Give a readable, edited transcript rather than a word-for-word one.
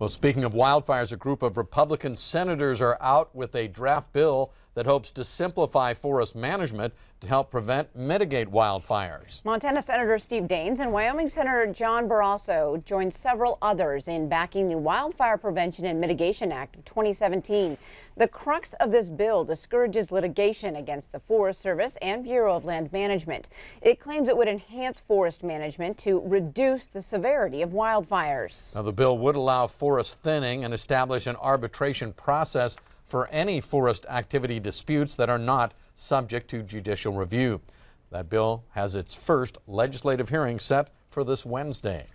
Well, speaking of wildfires, a group of Republican senators are out with a draft bill that hopes to simplify forest management to help mitigate wildfires. Montana Senator Steve Daines and Wyoming Senator John Barrasso joined several others in backing the Wildfire Prevention and Mitigation Act of 2017. The crux of this bill discourages litigation against the Forest Service and Bureau of Land Management. It claims it would enhance forest management to reduce the severity of wildfires. Now, the bill would allow forest thinning and establish an arbitration process for any forest activity disputes that are not subject to judicial review. That bill has its first legislative hearing set for this Wednesday.